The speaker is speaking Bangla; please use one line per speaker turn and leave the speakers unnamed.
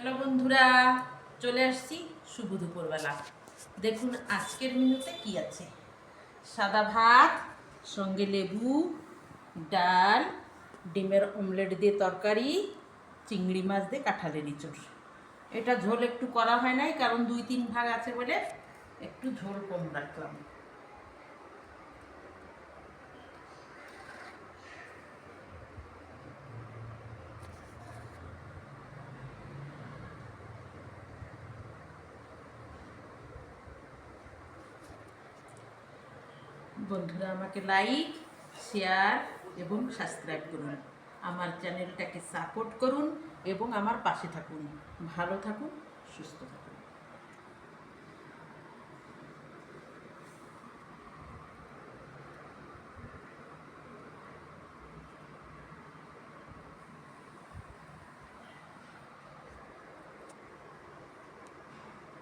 হ্যালো বন্ধুরা, চলে আসছি শুভ দুপুরবেলা। দেখুন আজকের মেনুতে কি আছে। সাদা ভাত, সঙ্গে লেবু, ডাল, ডিমের অমলেট দিয়ে তরকারি, চিংড়ি মাছ দিয়ে কাঁঠালের ইঁচড়। এটা ঝোল একটু করা হয় নাই, কারণ 2-3 ভাগ আছে বলে একটু ঝোল কম রাখলাম। বন্ধুরা আমাকে লাইক, শেয়ার এবং সাবস্ক্রাইব করুন, আমার চ্যানেলটাকে সাপোর্ট করুন এবং আমার পাশে থাকুন। ভালো থাকুন, সুস্থ থাকুন।